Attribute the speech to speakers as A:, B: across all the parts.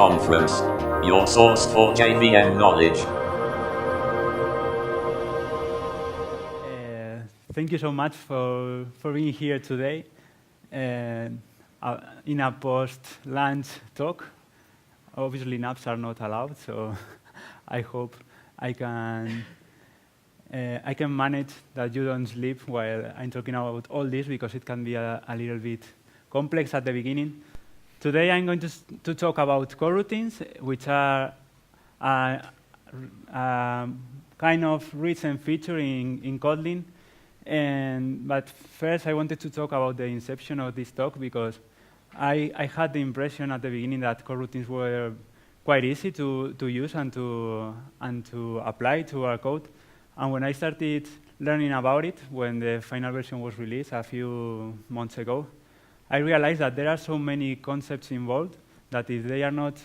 A: Conference, your source for JVM knowledge.
B: Thank you so much for being here today in a post-lunch talk. Obviously, naps are not allowed, so I hope I can manage that you don't sleep while I'm talking about all this, because it can be a little bit complex at the beginning. Today, I'm going to talk about coroutines, which are kind of recent feature in Kotlin. But first, I wanted to talk about the inception of this talk, because I had the impression at the beginning that coroutines were quite easy to use and to apply to our code. And when I started learning about it, when the final version was released a few months ago, I realized that there are so many concepts involved that if they are not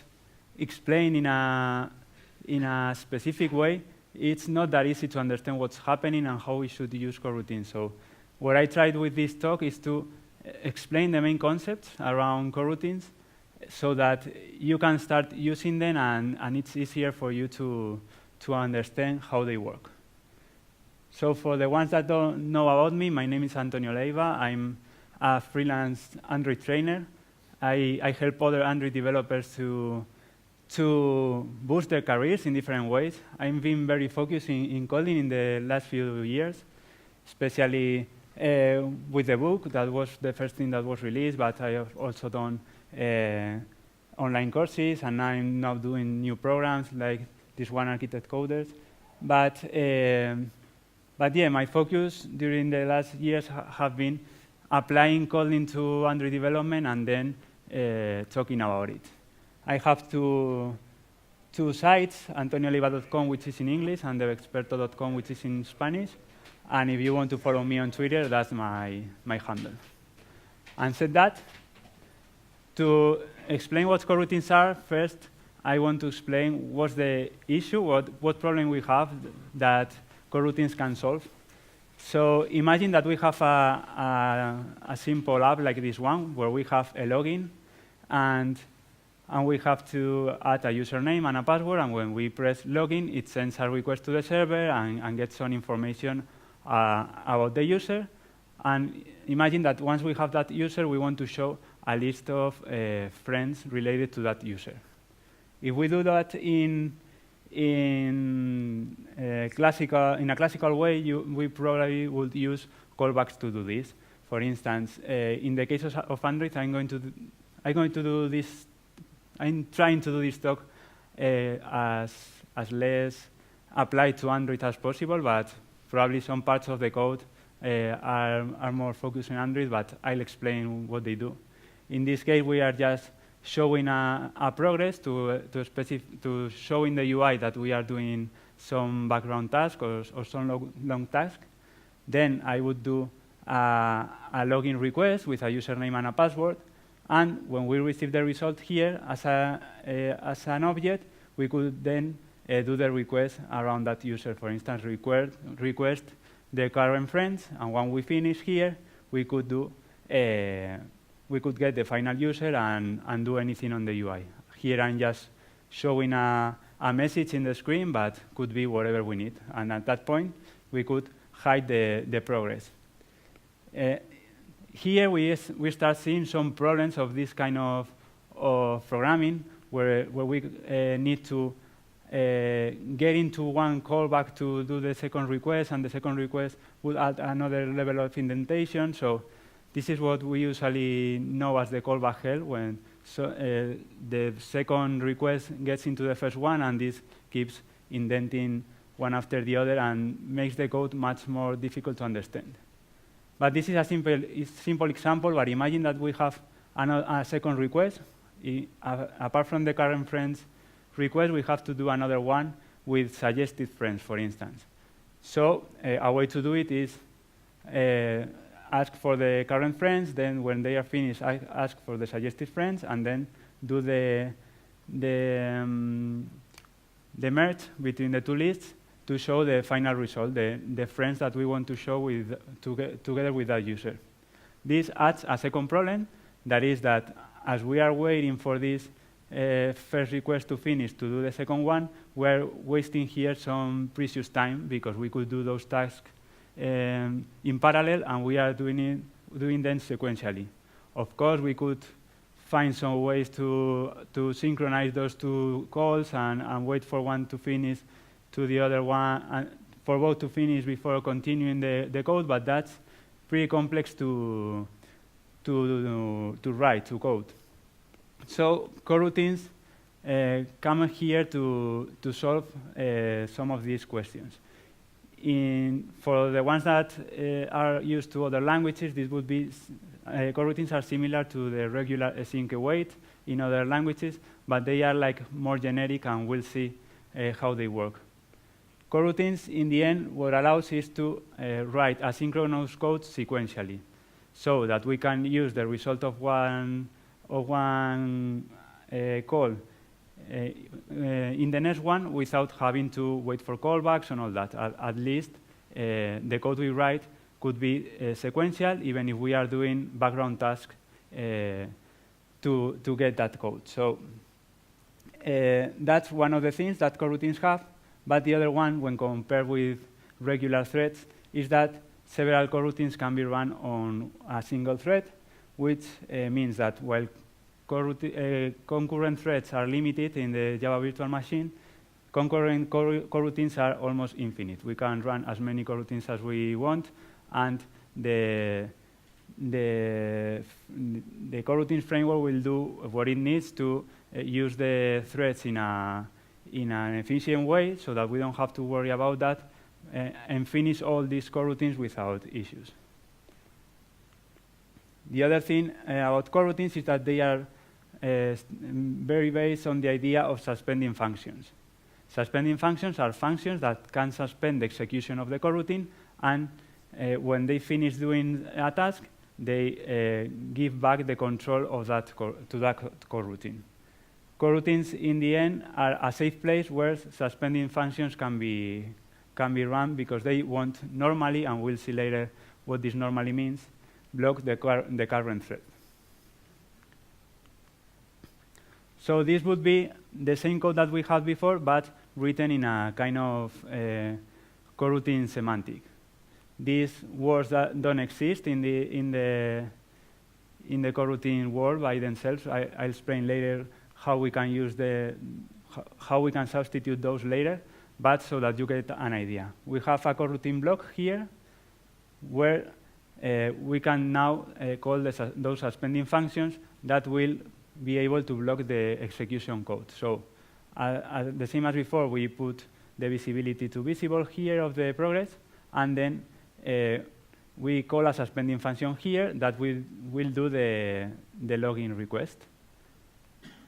B: explained in a specific way, it's not that easy to understand what's happening and how we should use coroutines. So what I tried with this talk is to explain the main concepts around coroutines so that you can start using them and it's easier for you to understand how they work. So for the ones that don't know about me, my name is Antonio Leiva. I'm a freelance Android trainer. I help other Android developers to boost their careers in different ways. I've been very focused in Kotlin in the last few years, especially with the book. That was the first thing that was released, but I have also done online courses, and I'm now doing new programs like this one, Architect Coders. But yeah, my focus during the last years have been applying Kotlin to Android development and then talking about it. I have two sites, antonioleiva.com, which is in English, and devexperto.com, which is in Spanish. And if you want to follow me on Twitter, that's my handle. And said that, to explain what coroutines are, first, I want to explain what's the issue, what problem we have that coroutines can solve. So imagine that we have a simple app like this one, where we have a login, and we have to add a username and a password, and when we press login, it sends a request to the server and gets some information about the user. And imagine that once we have that user, we want to show a list of friends related to that user. If we do that in a classical way, we probably would use callbacks to do this. For instance, in the case of Android, I'm trying to do this talk as less applied to Android as possible, but probably some parts of the code are more focused on Android, but I'll explain what they do. In this case, we are just showing a progress to showing the UI that we are doing some background task or some long task. Then I would do a login request with a username and a password. And when we receive the result here as an object, we could then do the request around that user. For instance, request the current friends, and when we finish here, we could get the final user and do anything on the UI. Here I'm just showing a message in the screen, but could be whatever we need. And at that point, we could hide the progress. Here we start seeing some problems of this kind of programming, where we need to get into one callback to do the second request, and the second request would add another level of indentation. So this is what we usually know as the callback hell, when the second request gets into the first one, and this keeps indenting one after the other and makes the code much more difficult to understand. But this is a simple example, but imagine that we have a second request. Apart from the current friends request, we have to do another one with suggested friends, for instance. So a way to do it is ask for the current friends, then when they are finished, I ask for the suggested friends, and then do the merge between the two lists to show the final result, the friends that we want to show together with that user. This adds a second problem, that is that as we are waiting for this first request to finish to do the second one, we're wasting here some precious time because we could do those tasks in parallel, and we are doing them sequentially. Of course, we could find some ways to synchronize those two calls and wait for one to finish to the other one, and for both to finish before continuing the code, but that's pretty complex to write, to code. So coroutines come here to solve some of these questions. For the ones that are used to other languages, this would be coroutines are similar to the regular async await in other languages, but they are like more generic, and we'll see how they work. Coroutines, in the end, what allows is to write asynchronous code sequentially, so that we can use the result of one call in the next one without having to wait for callbacks and all that. At least the code we write could be sequential, even if we are doing background tasks to get that code. So that's one of the things that coroutines have. But the other one, when compared with regular threads, is that several coroutines can be run on a single thread, which means that while concurrent threads are limited in the Java virtual machine, concurrent coroutines are almost infinite. We can run as many coroutines as we want, and the coroutines framework will do what it needs to use the threads in an efficient way, so that we don't have to worry about that, and finish all these coroutines without issues. The other thing about coroutines is that they are very based on the idea of suspending functions. Suspending functions are functions that can suspend the execution of the coroutine, and when they finish doing a task, they give back the control of that to that coroutine. Coroutines, in the end, are a safe place where suspending functions can be run, because they won't normally, and we'll see later what this normally means, block the current thread. So this would be the same code that we had before, but written in a kind of coroutine semantic. These words that don't exist in the coroutine world by themselves. I'll explain later how we can use how we can substitute those later, but so that you get an idea. We have a coroutine block here, where we can now call those suspending functions that will be able to block the execution code. So the same as before, we put the visibility to visible here of the progress, and then we call a suspending function here that will do the login request.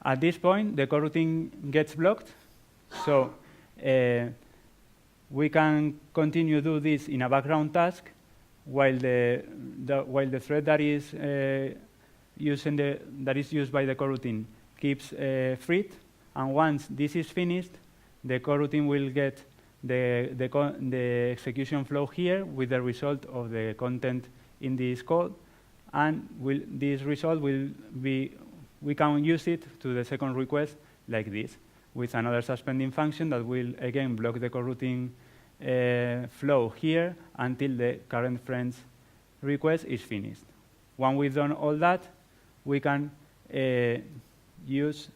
B: At this point, the coroutine gets blocked, so we can continue to do this in a background task while the thread that is used by the coroutine keeps freed. And once this is finished, the coroutine will get the execution flow here with the result of the content in this code, and this result will be. We can use it to the second request like this, with another suspending function that will again block the coroutine flow here until the current friend's request is finished. When we've done all that, we can use,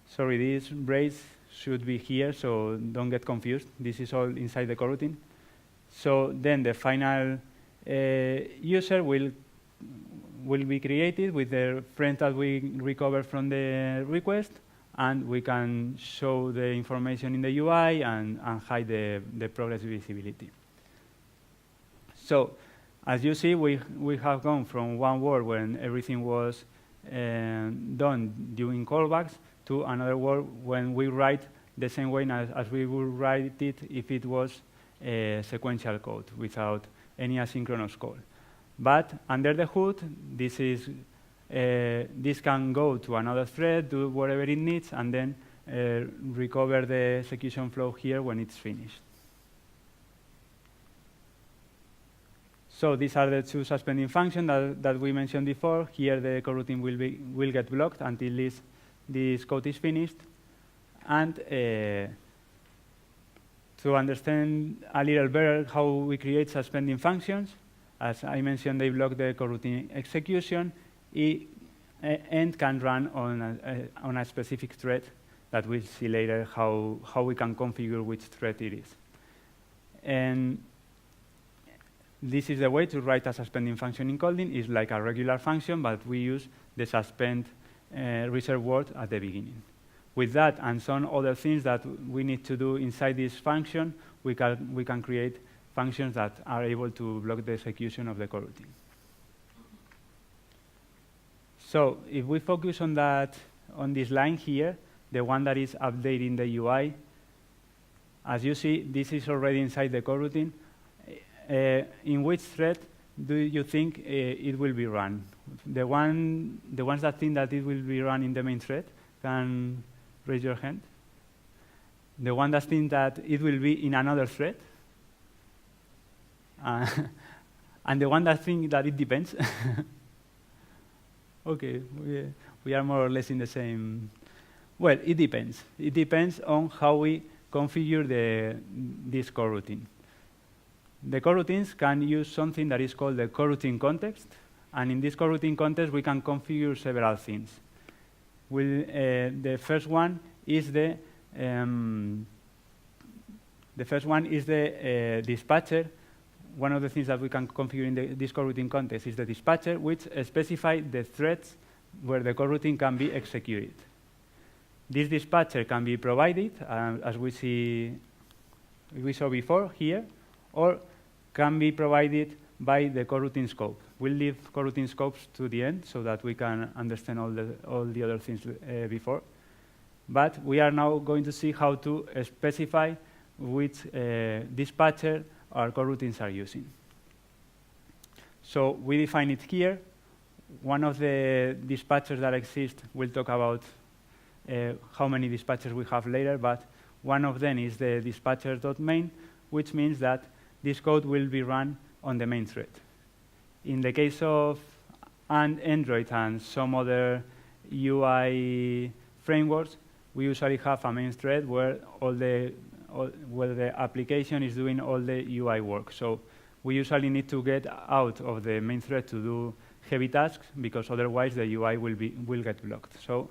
B: sorry, this brace should be here, so don't get confused. This is all inside the coroutine. So then the final user will be created with the friend that we recover from the request, and we can show the information in the UI and hide the progress visibility. So as you see, we have gone from one world when everything was done during callbacks to another world when we write the same way as we would write it if it was a sequential code without any asynchronous call. But under the hood, this can go to another thread, do whatever it needs, and then recover the execution flow here when it's finished. So these are the two suspending functions that we mentioned before. Here the coroutine will get blocked until this this code is finished. And to understand a little better how we create suspending functions, as I mentioned, they block the coroutine execution, and can run on a specific thread that we'll see later how we can configure which thread it is. And this is the way to write a suspending function in Kotlin. It's like a regular function, but we use the suspend reserved word at the beginning. With that and some other things that we need to do inside this function, we can create functions that are able to block the execution of the coroutine. So if we focus on this line here, the one that is updating the UI, as you see, this is already inside the coroutine. In which thread do you think it will be run? The ones that think that it will be run in the main thread can raise your hand. The one that think that it will be in another thread. And the one that think that it depends. Okay, we are more or less in the same. Well, it depends. It depends on how we configure this coroutine. The coroutines can use something that is called the coroutine context, and in this coroutine context we can configure several things. The first one is the dispatcher. One of the things that we can configure in this coroutine context is the dispatcher, which specifies the threads where the coroutine can be executed. This dispatcher can be provided, as we saw before here, or can be provided by the coroutine scope. We'll leave coroutine scopes to the end so that we can understand all the other things before. But we are now going to see how to specify which dispatcher our coroutines are using. So we define it here. One of the dispatchers that exist, we'll talk about how many dispatchers we have later, but one of them is the dispatcher.main, which means that this code will be run on the main thread. In the case of Android and some other UI frameworks, we usually have a main thread where the application is doing all the UI work. So we usually need to get out of the main thread to do heavy tasks, because otherwise the UI will get blocked. So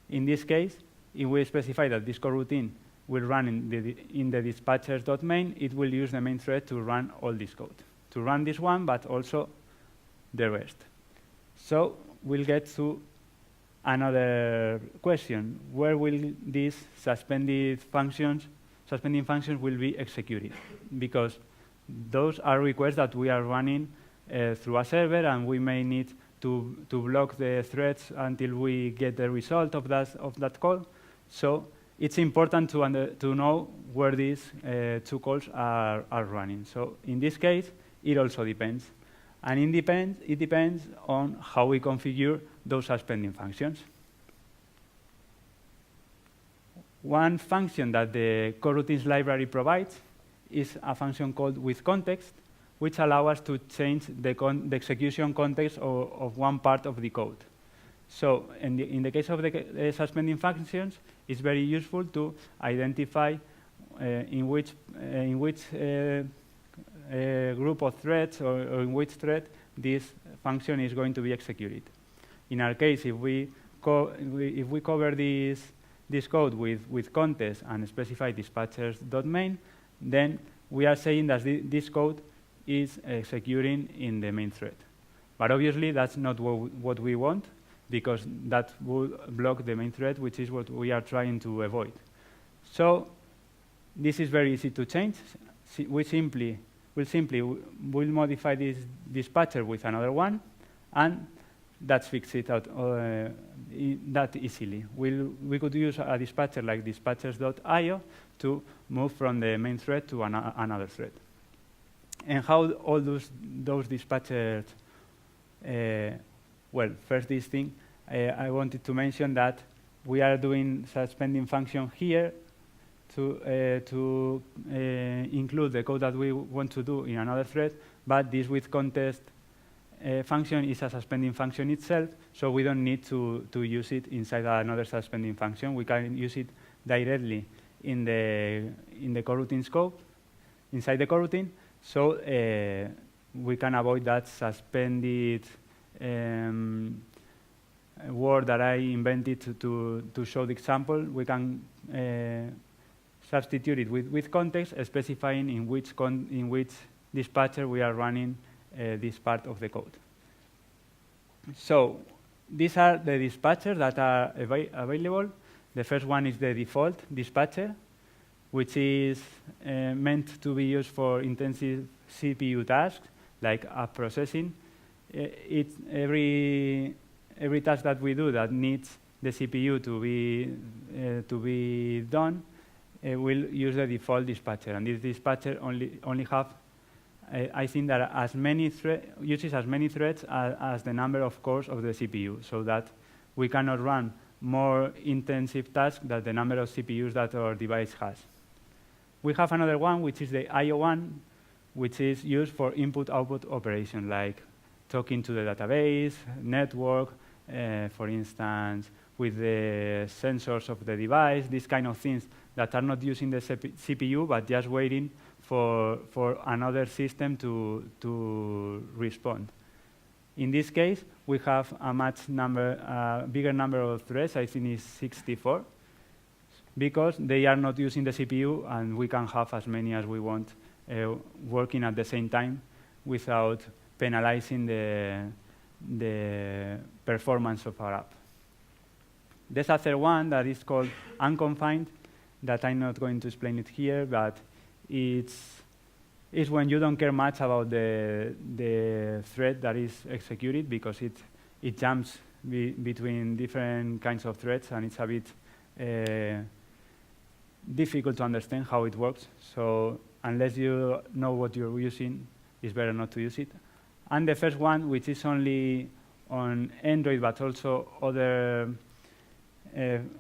B: in this case, if we specify that this coroutine will run in the dispatchers.main, it will use the main thread to run all this code, to run this one, but also the rest. So we'll get to another question. Where will these suspending functions will be executed? Because those are requests that we are running through a server, and we may need to block the threads until we get the result of that call. So it's important to know where these two calls are running. So in this case, it also depends. And it depends on how we configure those suspending functions. One function that the coroutines library provides is a function called withContext, which allows us to change the execution context of one part of the code. So in the case of the suspending functions, it's very useful to identify in which group of threads or in which thread this function is going to be executed. In our case, if we cover this code with context and specify dispatchers.main, then we are saying that this code is executing in the main thread. But obviously, that's not what we want, because that will block the main thread, which is what we are trying to avoid. So this is very easy to change. We'll modify this dispatcher with another one, and that fixes it out that easily. We could use a dispatcher like dispatchers.io to move from the main thread to another thread. And how all those dispatchers, well, first this thing, I wanted to mention that we are doing suspending function here to include the code that we want to do in another thread, but this with context function is a suspending function itself, so we don't need to use it inside another suspending function. We can use it directly in the coroutine scope, inside the coroutine, so we can avoid that suspended word that I invented to show the example. We can substitute it with context, specifying in which dispatcher we are running this part of the code. So these are the dispatchers that are available. The first one is the default dispatcher, which is meant to be used for intensive CPU tasks, like app processing. Every task that we do that needs the CPU to be done will use the default dispatcher, and this dispatcher only have I think that uses as many threads as the number of cores of the CPU, so that we cannot run more intensive tasks than the number of CPUs that our device has. We have another one, which is the IO one, which is used for input-output operation, like talking to the database, network, for instance, with the sensors of the device, these kind of things that are not using the CPU, but just waiting for another system to respond. In this case, we have a bigger number of threads. I think it's 64, because they are not using the CPU, and we can have as many as we want working at the same time without penalizing the performance of our app. There's a third one that is called unconfined, that I'm not going to explain it here, but it's when you don't care much about the thread that is executed, because it jumps between different kinds of threads, and it's a bit difficult to understand how it works. So unless you know what you're using, it's better not to use it. And the first one, which is only on Android, but also other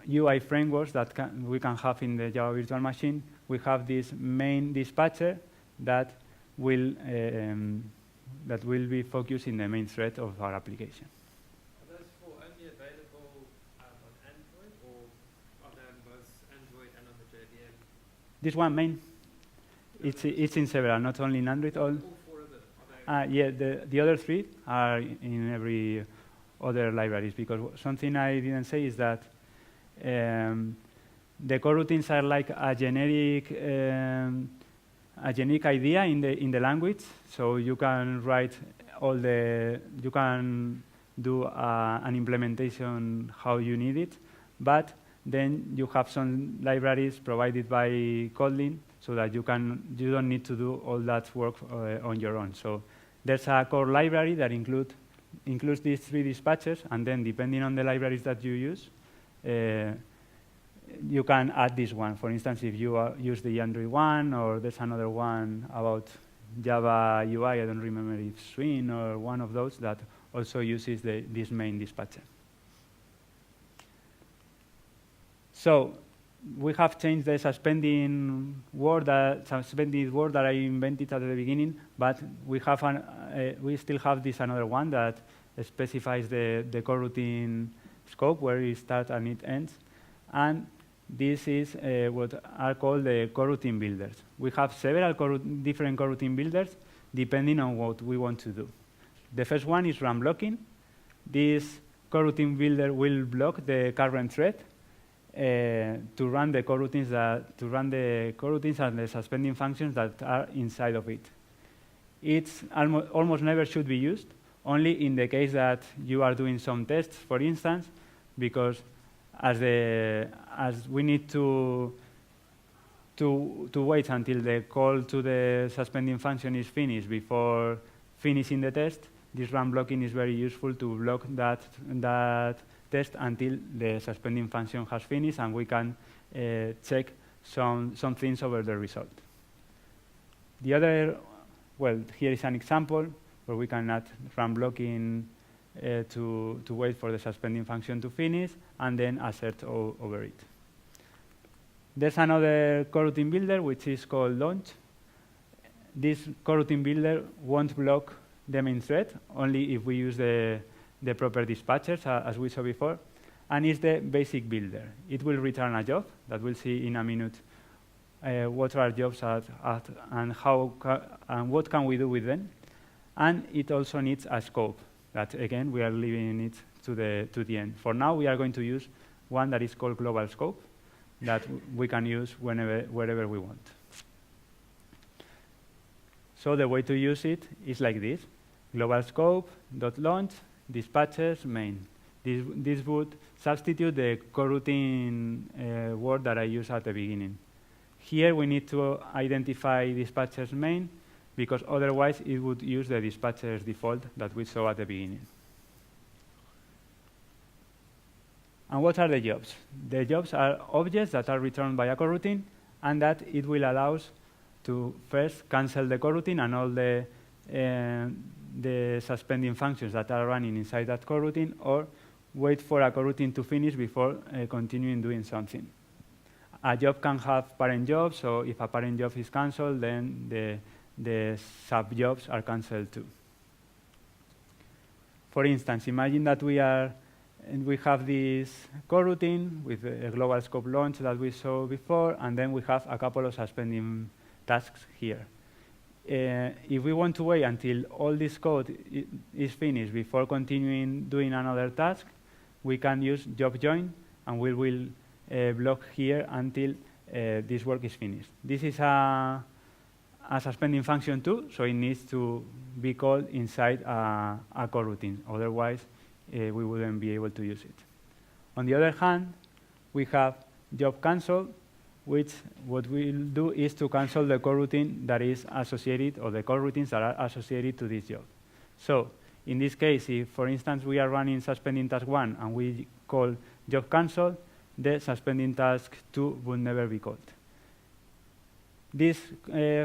B: UI frameworks that we can have in the Java virtual machine, we have this main dispatcher that will be focused in the main thread of our application.
C: Are those four only available on Android, or are they on both Android and on the JVM?
B: This one main, it's in several, not only in Android.
C: All four of them, are they?
B: Yeah, the other three are in every other libraries, because something I didn't say is that the coroutines are like a generic idea in the language. So you can write you can do an implementation how you need it, but then you have some libraries provided by Kotlin, so that you don't need to do all that work on your own. So there's a core library that includes these three dispatchers, and then depending on the libraries that you use, you can add this one. For instance, if you use the Android one, or there's another one about Java UI, I don't remember if Swing or one of those, that also uses this main dispatcher. So we have changed the suspended word that I invented at the beginning, but we still have this another one that specifies the coroutine scope, where it starts and it ends. And this is what are called the coroutine builders. We have several different coroutine builders depending on what we want to do. The first one is run blocking. This coroutine builder will block the current thread to run the coroutines and the suspending functions that are inside of it. It's almost never should be used, only in the case that you are doing some tests, for instance, because as we need to wait until the call to the suspending function is finished before finishing the test, this run blocking is very useful to block that test until the suspending function has finished, and we can check some things over the result. The other, well, here is an example where we can add run blocking to wait for the suspending function to finish, and then assert over it. There's another coroutine builder, which is called launch. This coroutine builder won't block the main thread, only if we use the proper dispatchers, as we saw before. And it's the basic builder. It will return a job that we'll see in a minute. What are jobs and and what can we do with them? And it also needs a scope that, again, we are leaving it to the end. For now, we are going to use one that is called global scope that we can use wherever we want. So the way to use it is like this: global scope dot launch dispatchers main. This would substitute the coroutine word that I used at the beginning. Here we need to identify dispatchers main, because otherwise it would use the dispatcher's default that we saw at the beginning. And what are the jobs? The jobs are objects that are returned by a coroutine, and that it will allow us to first cancel the coroutine and all the suspending functions that are running inside that coroutine, or wait for a coroutine to finish before continuing doing something. A job can have parent jobs, so if a parent job is cancelled, then the sub-jobs are cancelled too. For instance, imagine that we have this coroutine with a global scope launch that we saw before, and then we have a couple of suspending tasks here. If we want to wait until all this code is finished before continuing doing another task, we can use job join, and we will block here until this work is finished. This is a suspending function too, so it needs to be called inside a coroutine. Otherwise, we wouldn't be able to use it. On the other hand, we have job cancel, which what we'll do is to cancel the coroutine that is associated, or the coroutines that are associated to this job. So in this case, if, for instance, we are running suspending task 1 and we call job cancel, the suspending task 2 would never be called. This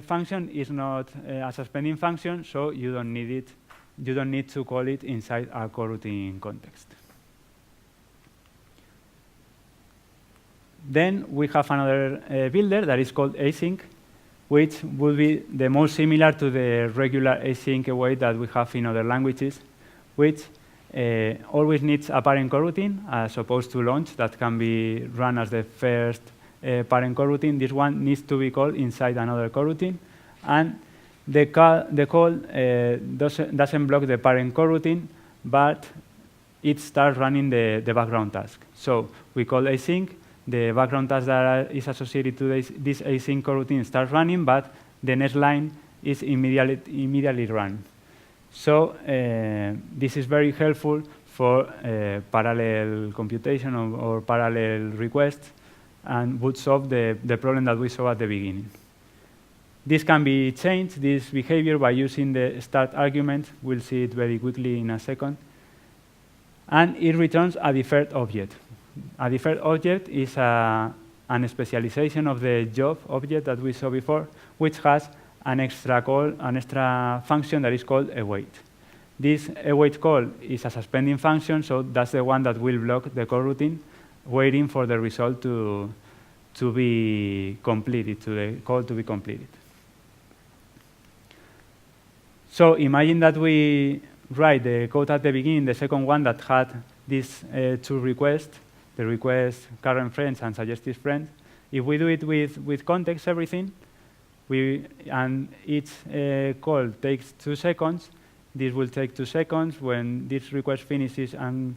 B: function is not a suspending function, so you don't need it. You don't need to call it inside a coroutine context. Then we have another builder that is called async, which would be the most similar to the regular async way that we have in other languages, which always needs a parent coroutine as opposed to launch that can be run as the first parent coroutine. This one needs to be called inside another coroutine, and the call doesn't block the parent coroutine, but it starts running the background task. So we call async. The background task that is associated to this async coroutine starts running, but the next line is immediately run. So this is very helpful for parallel computation or parallel requests, and would solve the problem that we saw at the beginning. This can be changed, this behavior, by using the start argument. We'll see it very quickly in a second. And it returns a deferred object. A deferred object is an specialization of the job object that we saw before, which has an extra function that is called await. This await call is a suspending function, so that's the one that will block the coroutine, waiting for the result to be completed, to the call to be completed. So imagine that we write the code at the beginning, the second one that had these two requests, the request current friends and suggested friends. If we do it with context, everything, and each call takes 2 seconds, this will take 2 seconds. When this request finishes and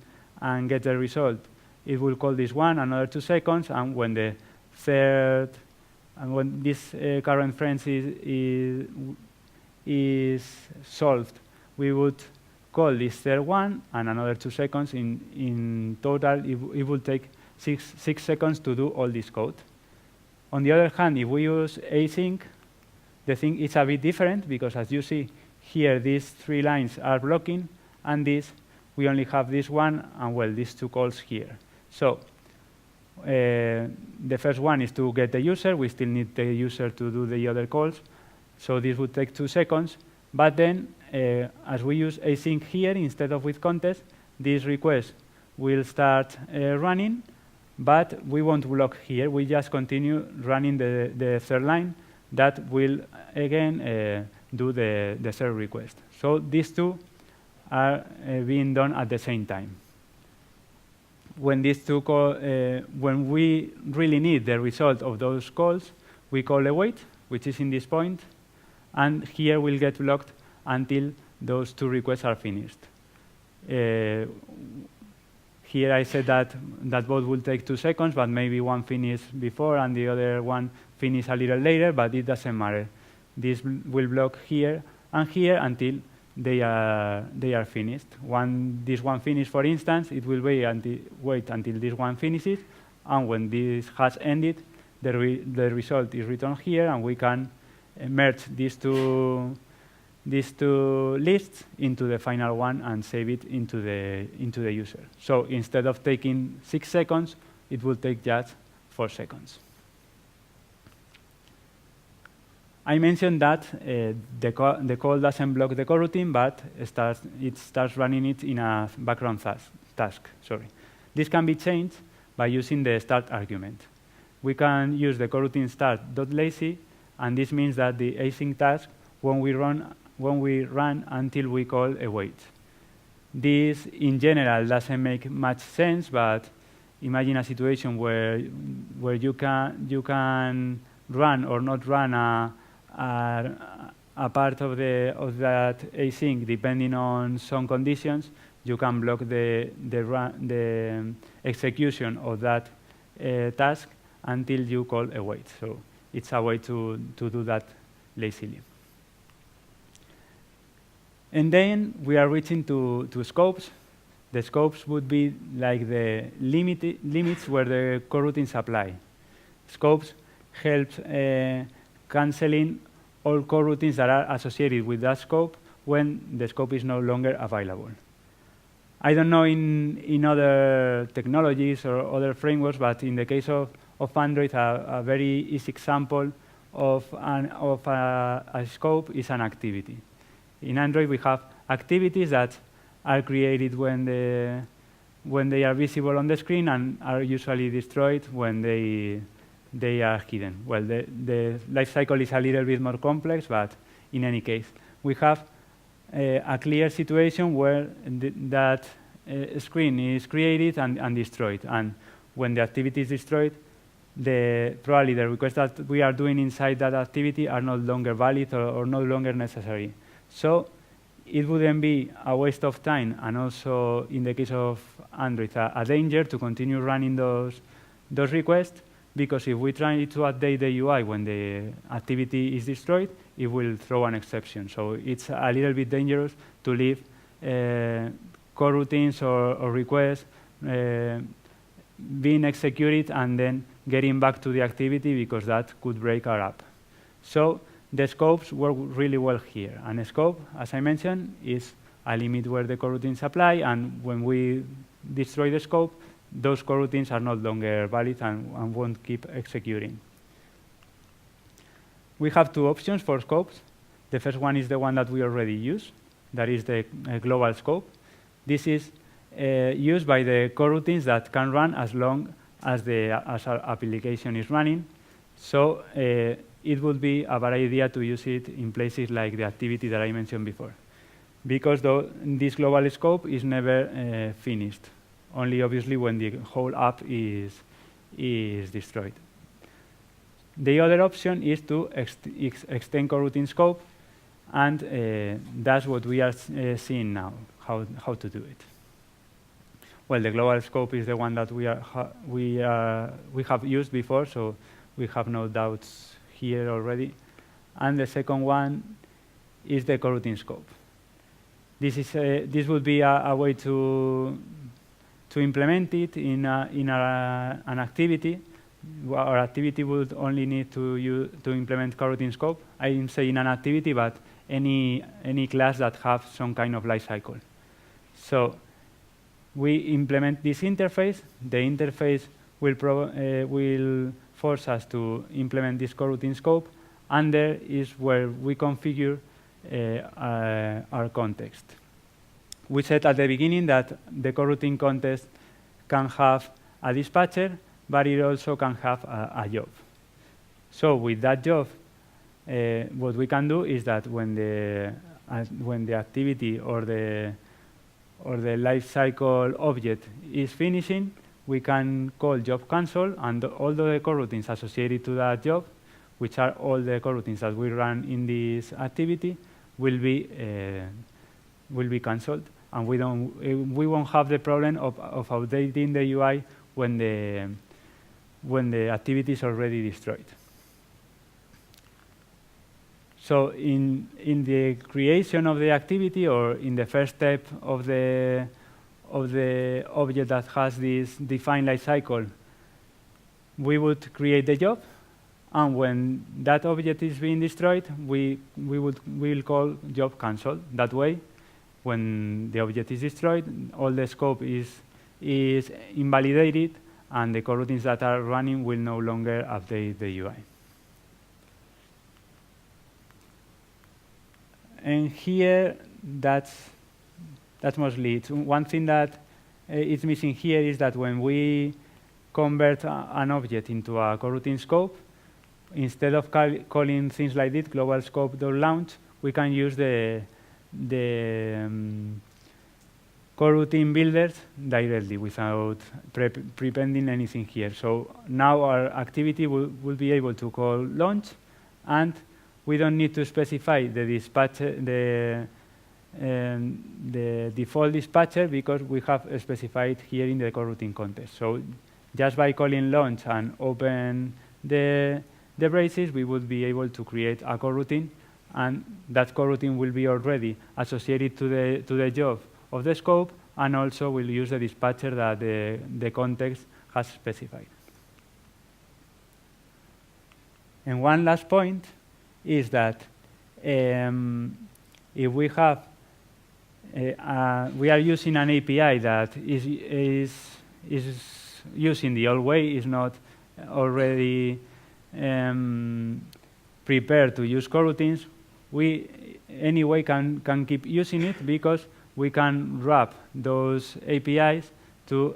B: gets the result, it will call this one, another 2 seconds, and when the third, and when this current friends is solved, we would call this third one, and another 2 seconds. In total, it will take 6 seconds to do all this code. On the other hand, if we use async, the thing is a bit different, because as you see here, these 3 lines are blocking, and we only have this one, and well, these 2 calls here. So the first one is to get the user. We still need the user to do the other calls. So this would take 2 seconds. But then, as we use async here instead of with context, this request will start running, but we won't block here. We just continue running the third line. That will, again, do the serve request. So these two are being done at the same time. When these two when we really need the result of those calls, we call await, which is in this point, and here we'll get blocked until those two requests are finished. Here I said that both will take 2 seconds, but maybe one finishes before and the other one finishes a little later, but it doesn't matter. This will block here and here until they are finished. This one finishes, for instance, it will wait until this one finishes, and when this has ended, the result is returned here, and we can merge these two lists into the final one and save it into the user. So instead of taking 6 seconds, it will take just 4 seconds. I mentioned that the call doesn't block the coroutine, but it starts running it in a background task. This can be changed by using the start argument. We can use the coroutine start.lazy, and this means that the async task when we run until we call await. This, in general, doesn't make much sense, but imagine a situation where you can run or not run a part of that async depending on some conditions. You can block the execution of that task until you call await. So it's a way to do that lazily. And then we are reaching to scopes. The scopes would be like the limits where the coroutines apply. Scopes helps canceling all coroutines that are associated with that scope when the scope is no longer available. I don't know in other technologies or other frameworks, but in the case of Android, a very easy example of a scope is an activity. In Android, we have activities that are created when they are visible on the screen and are usually destroyed when they are hidden. Well, the life cycle is a little bit more complex, but in any case, we have a clear situation where that screen is created and destroyed. And when the activity is destroyed, probably the requests that we are doing inside that activity are no longer valid or no longer necessary. So it wouldn't be a waste of time, and also in the case of Android, a danger to continue running those requests, because if we try to update the UI when the activity is destroyed, it will throw an exception. So it's a little bit dangerous to leave coroutines or requests being executed and then getting back to the activity, because that could break our app. So the scopes work really well here. And a scope, as I mentioned, is a limit where the coroutines apply, and when we destroy the scope, those coroutines are no longer valid and won't keep executing. We have 2 options for scopes. The first one is the one that we already use. That is the global scope. This is used by the coroutines that can run as long as our application is running. So it would be a bad idea to use it in places like the activity that I mentioned before, because this global scope is never finished, only obviously when the whole app is destroyed. The other option is to extend coroutine scope, and that's what we are seeing now, how to do it. Well, the global scope is the one that we have used before, so we have no doubts here already. And the second one is the coroutine scope. This would be a way to implement it in an activity. Our activity would only need to implement coroutine scope. I'm saying an activity, but any class that have some kind of life cycle. So we implement this interface. The interface will force us to implement this coroutine scope, and there is where we configure our context. We said at the beginning that the coroutine context can have a dispatcher, but it also can have a job. So with that job, what we can do is that when the activity or the life cycle object is finishing, we can call job cancel, and all the coroutines associated to that job, which are all the coroutines that we run in this activity, will be cancelled, and we won't have the problem of updating the UI when the activity is already destroyed. So in the creation of the activity, or in the first step of the object that has this defined life cycle, we would create the job, and when that object is being destroyed, we will call job cancel. That way, when the object is destroyed, all the scope is invalidated, and the coroutines that are running will no longer update the UI. And here, that's mostly it. One thing that is missing here is that when we convert an object into a coroutine scope, instead of calling things like this, global scope.launch, we can use the coroutine builders directly without prepending anything here. So now our activity will be able to call launch, and we don't need to specify the dispatcher, the default dispatcher, because we have specified here in the coroutine context. So just by calling launch and open the braces, we would be able to create a coroutine, and that coroutine will be already associated to the job of the scope, and also will use the dispatcher that the context has specified. And one last point is that if we have we are using an API that is used in the old way, is not already prepared to use coroutines, we anyway can keep using it, because we can wrap those APIs to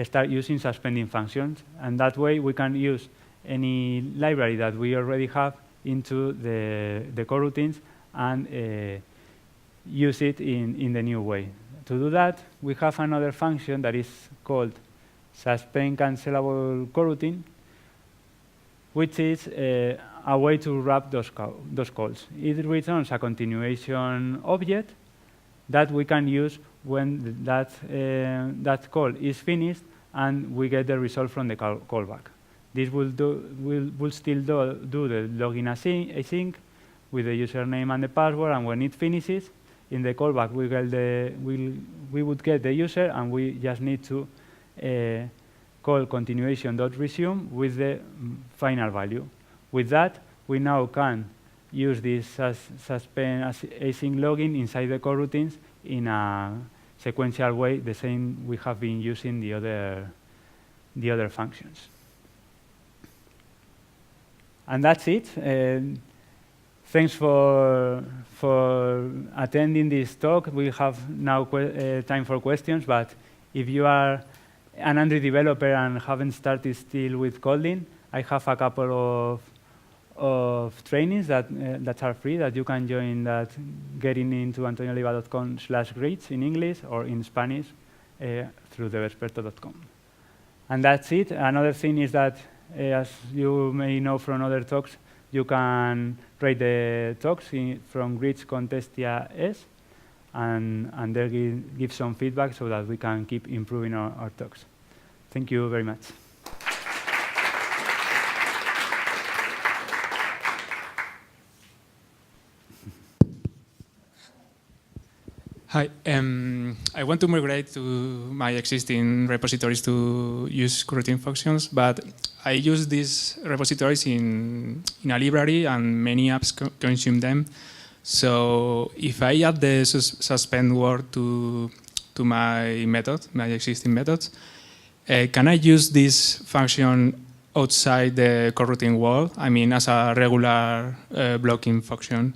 B: start using suspending functions, and that way we can use any library that we already have into the coroutines and use it in the new way. To do that, we have another function that is called suspend cancelable coroutine, which is a way to wrap those calls. It returns a continuation object that we can use when that call is finished and we get the result from the callback. This will still do the login async with the username and the password, and when it finishes, in the callback we would get the user, and we just need to call continuation.resume with the final value. With that, we now can use this suspend async login inside the coroutines in a sequential way, the same we have been using the other functions. And that's it. Thanks for attending this talk. We have now time for questions, but if you are an Android developer and haven't started still with Kotlin, I have a couple of trainings that are free that you can join, that getting into antonioleiva.com/grades in English, or in Spanish through thevesperto.com. And that's it. Another thing is that, as you may know from other talks, you can rate the talks from Grids Contestia S, and there give some feedback so that we can keep improving our talks. Thank you very much.
D: Hi, I want to migrate to my existing repositories to use coroutine functions, but I use these repositories in a library, and many apps consume them. So if I add the suspend word to my method, my existing methods, can I use this function outside the coroutine wall? I mean, as a regular blocking function?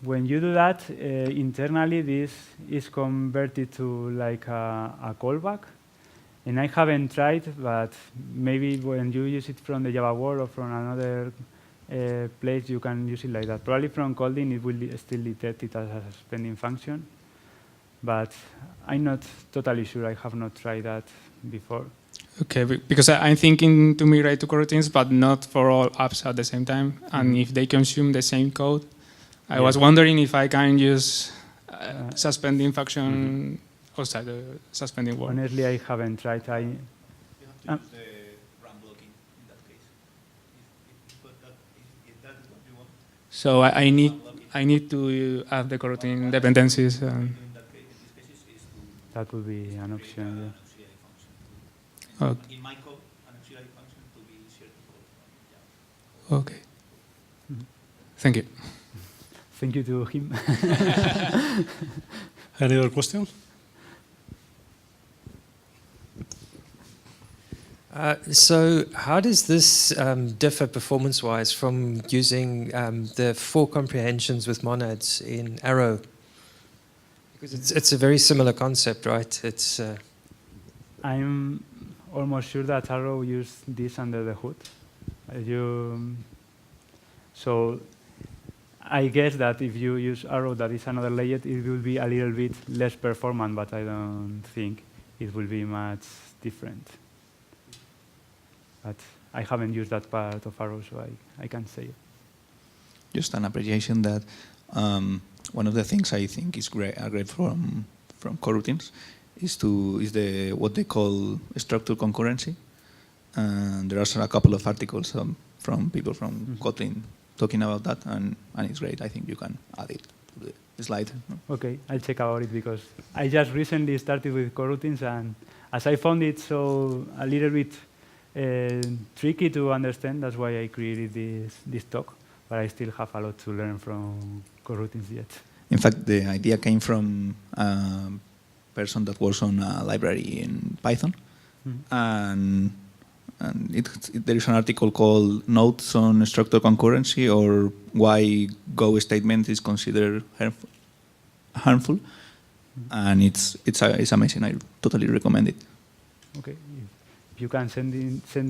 B: When you do that, internally this is converted to like a callback. And I haven't tried, but maybe when you use it from the Java world or from another place, you can use it like that. Probably from Kotlin, it will still detect it as a suspending function. But I'm not totally sure. I have not tried that before.
D: Okay, because I'm thinking to migrate to coroutines, but not for all apps at the same time. And if they consume the same code, I was wondering if I can use suspending function outside the suspending world.
B: Honestly, I haven't tried.
E: You have to use the run blocking in that case. If that is what you want.
D: So I need to add the coroutine dependencies.
E: In that case, in this case, is to
B: That would be an
E: create
B: option.
E: an
B: Yeah.
E: auxiliary function.
D: Okay.
E: In my code, an auxiliary function to be shared to code.
D: Okay. Thank you.
B: Thank you to him.
F: Any other question?
G: So how does this differ performance-wise from using the 4 comprehensions with monads in Arrow? Because it's a very similar concept, right? It's
B: I'm almost sure that Arrow used this under the hood. So I guess that if you use Arrow, that is another layer, it will be a little bit less performant, but I don't think it will be much different. But I haven't used that part of Arrow, so I can't say it.
H: Just an appreciation that one of the things I think is great from coroutines is what they call structural concurrency. And there are a couple of articles from people from Kotlin talking about that, and it's great. I think you can add it to the slide.
B: Okay, I'll check about it because I just recently started with coroutines, and as I found it so a little bit tricky to understand, that's why I created this talk. But I still have a lot to learn from coroutines yet.
H: In fact, the idea came from a person that works on a library in Python, and there is an article called Notes on Structural Concurrency, or Why Go Statement is Considered Harmful, and it's amazing. I totally recommend it.
B: Okay, if you can send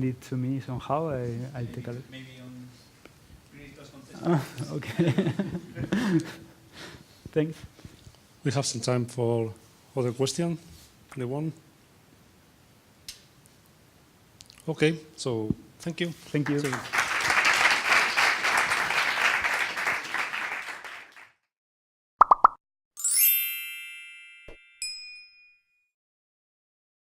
B: it to me somehow, I'll take a look.
E: Maybe on contest.
B: Okay. Thanks.
F: We have some time for other question. Anyone? Okay, so thank you.
B: Thank you.
F: So-